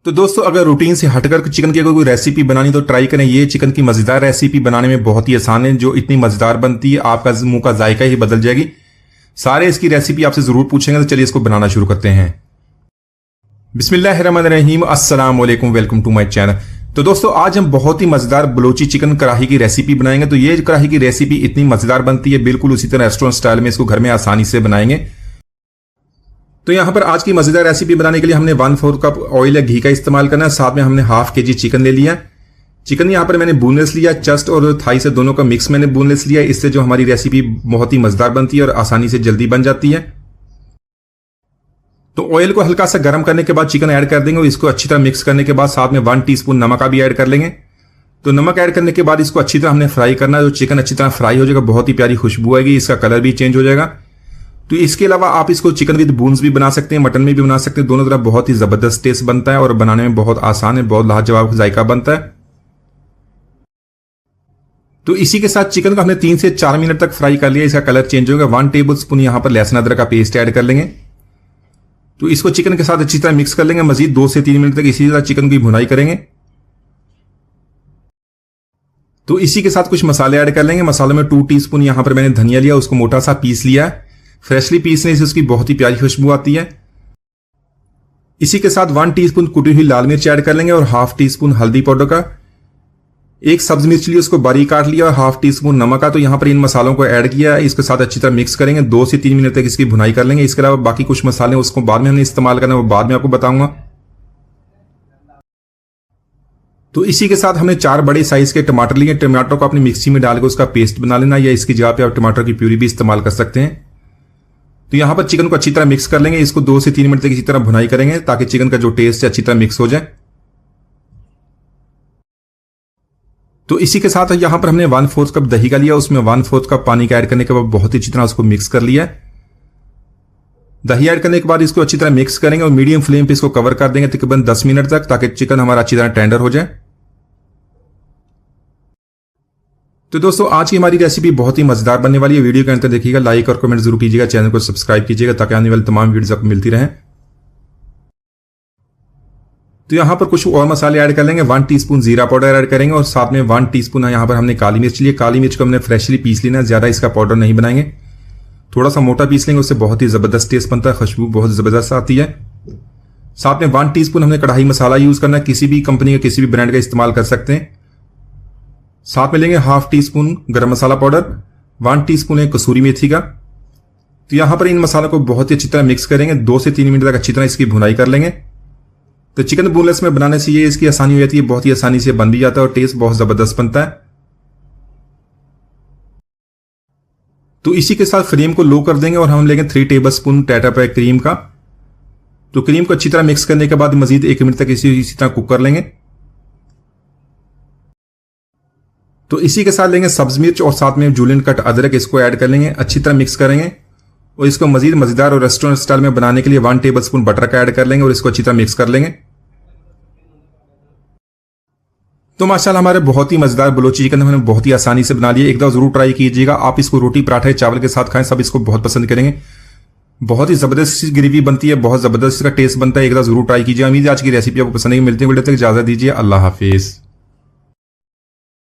तो दोस्तों अगर रूटीन से हटकर चिकन की अगर कोई रेसिपी बनानी तो ट्राई करें। ये चिकन की मजेदार रेसिपी बनाने में बहुत ही आसान है, जो इतनी मजेदार बनती है आपका मुंह का जायका ही बदल जाएगी। सारे इसकी रेसिपी आपसे जरूर पूछेंगे, तो चलिए इसको बनाना शुरू करते हैं। बिस्मिल्लाहिर्रहमानिर्रहीम, अस्सलाम वालेकुम, वेलकम टू माय चैनल। तो दोस्तों आज हम बहुत ही मजेदार बलोची चिकन कढ़ाई की रेसिपी बनाएंगे। तो ये कढ़ाई की रेसिपी इतनी मजेदार बनती है, बिल्कुल उसी तरह रेस्टोरेंट स्टाइल में इसको घर में आसानी से बनाएंगे। तो यहां पर आज की मजेदार रेसिपी बनाने के लिए हमने 1/4 कप ऑयल या घी का इस्तेमाल करना है। साथ में हमने हाफ केजी चिकन ले लिया। चिकन यहां पर मैंने बोनलेस लिया, चेस्ट और थाई से दोनों का मिक्स मैंने बोनलेस लिया। इससे जो हमारी रेसिपी बहुत ही मजेदार बनती है और आसानी से जल्दी बन जाती है। तो ऑयल को हल्का सा गर्म करने के बाद चिकन ऐड कर देंगे और इसको अच्छी तरह मिक्स करने के बाद साथ में 1 टीस्पून नमक का भी ऐड कर लेंगे। तो नमक ऐड करने के बाद इसको अच्छी तरह हमने फ्राई करना है। जो चिकन अच्छी तरह फ्राई हो जाएगा, बहुत ही प्यारी खुशबू आएगी, इसका कलर भी चेंज हो जाएगा। तो इसके अलावा आप इसको चिकन विद बोन्स भी बना सकते हैं, मटन में भी बना सकते हैं। दोनों तरफ बहुत ही जबरदस्त टेस्ट बनता है और बनाने में बहुत आसान है, बहुत लाजवाब जायका बनता है। तो इसी के साथ चिकन को हमने 3 से 4 मिनट तक फ्राई कर लिया, इसका कलर चेंज होगा। 1 टेबल स्पून यहां पर लहसुन अदरक का पेस्ट ऐड कर लेंगे। तो इसको चिकन के साथ अच्छी तरह मिक्स कर लेंगे। मजीद 2 से 3 मिनट तक इसी तरह चिकन की भुनाई करेंगे। तो इसी के साथ कुछ मसाले ऐड कर लेंगे। मसालों में 2 टीस्पून यहां पर मैंने धनिया लिया, उसको मोटा सा पीस लिया है। फ्रेशली पीसने से उसकी बहुत ही प्यारी खुशबू आती है। इसी के साथ 1 टीस्पून कुटी हुई लाल मिर्च ऐड कर लेंगे और हाफ टीस्पून हल्दी पाउडर का। 1 सब्ज मिर्च ली, उसको बारीक काट लिया और हाफ टीस्पून नमक का। तो यहां पर इन मसालों को ऐड किया है, इसके साथ अच्छी तरह मिक्स करेंगे। 2 से 3 मिनट तक इसकी भुनाई कर लेंगे। इसके अलावा बाकी कुछ मसाले उसको बाद में हमने इस्तेमाल करना है, वो बाद में आपको बताऊंगा। तो इसी के साथ हमने 4 बड़े साइज के टमाटर लिए। टमाटर को अपनी मिक्सी में डालकर उसका पेस्ट बना लेना, या इसकी जगह पे आप टमाटर की प्यूरी भी इस्तेमाल कर सकते हैं। तो यहां पर चिकन को अच्छी तरह मिक्स कर लेंगे। इसको 2 से 3 मिनट तक इसी तरह भुनाई करेंगे ताकि चिकन का जो टेस्ट है अच्छी तरह मिक्स हो जाए। तो इसी के साथ यहां पर हमने 1/4 कप दही का लिया, उसमें 1/4 कप पानी का ऐड करने के बाद बहुत ही अच्छी तरह उसको मिक्स कर लिया। दही ऐड करने के बाद इसको अच्छी तरह मिक्स करेंगे और मीडियम फ्लेम पे इसको कवर कर देंगे तकरीबन 10 मिनट तक, ताकि चिकन हमारा अच्छी तरह टेंडर हो जाए। तो दोस्तों आज की हमारी रेसिपी बहुत ही मजेदार बनने वाली है। वीडियो के अंत तक देखिएगा, लाइक और कमेंट जरूर कीजिएगा, चैनल को सब्सक्राइब कीजिएगा ताकि आने वाली तमाम वीडियोस आपको मिलती रहें। तो यहां पर कुछ और मसाले ऐड कर लेंगे। 1 टीस्पून जीरा पाउडर ऐड करेंगे और साथ में 1 टीस्पून यहां पर हमने काली मिर्च ली। काली मिर्च को हमने फ्रेशली पीस लेना है, ज्यादा इसका पाउडर नहीं बनाएंगे, थोड़ा सा मोटा पीस लेंगे, उससे बहुत ही जबरदस्त टेस्ट बनता है, खुशबू बहुत जबरदस्त आती है। साथ में 1 टीस्पून हमने कढ़ाई मसाला यूज करना है, किसी भी कंपनी का किसी भी ब्रांड का इस्तेमाल कर सकते हैं। साथ में लेंगे हाफ टीस्पून गरम मसाला पाउडर, 1 टीस्पून है कसूरी मेथी का। तो यहां पर इन मसालों को बहुत ही अच्छी तरह मिक्स करेंगे। 2 से 3 मिनट तक अच्छी तरह इसकी भुनाई कर लेंगे। तो चिकन बोनलेस में बनाने से ये इसकी आसानी हो जाती है, बहुत ही आसानी से बन भी जाता है और टेस्ट बहुत जबरदस्त बनता है। तो इसी के साथ फ्लेम को लो कर देंगे और हम लेंगे 3 table spoon Tata pack cream का। तो क्रीम को अच्छी तरह मिक्स करने के बाद मजीद 1 मिनट तक इसी तरह कुक कर लेंगे। तो इसी के साथ लेंगे सब्ज मिर्च और साथ में जूलियन कट अदरक, इसको ऐड कर लेंगे, अच्छी तरह मिक्स करेंगे और इसको मजीद मजेदार और रेस्टोरेंट स्टाइल में बनाने के लिए 1 टेबल स्पून बटर का ऐड कर लेंगे और इसको अच्छी तरह मिक्स कर लेंगे। तो माशाल्लाह हमारे बहुत ही मजेदार बलोची चिकन हमने बहुत ही आसानी से बना लिया। एक दफा जरूर ट्राई कीजिएगा। आप इसको रोटी पराठे चावल के साथ खाएं, सब इसको बहुत पसंद करेंगे। बहुत ही जबरदस्त ग्रेवी बनती है, बहुत जबरदस्त इसका टेस्ट बनता है। एक दफा जरूर ट्राई कीजिए। उम्मीद है आज की रेसिपी आपको पसंद है। मिलते हैं वीडियो तक, इजाजत दीजिए, अल्लाह हाफिज।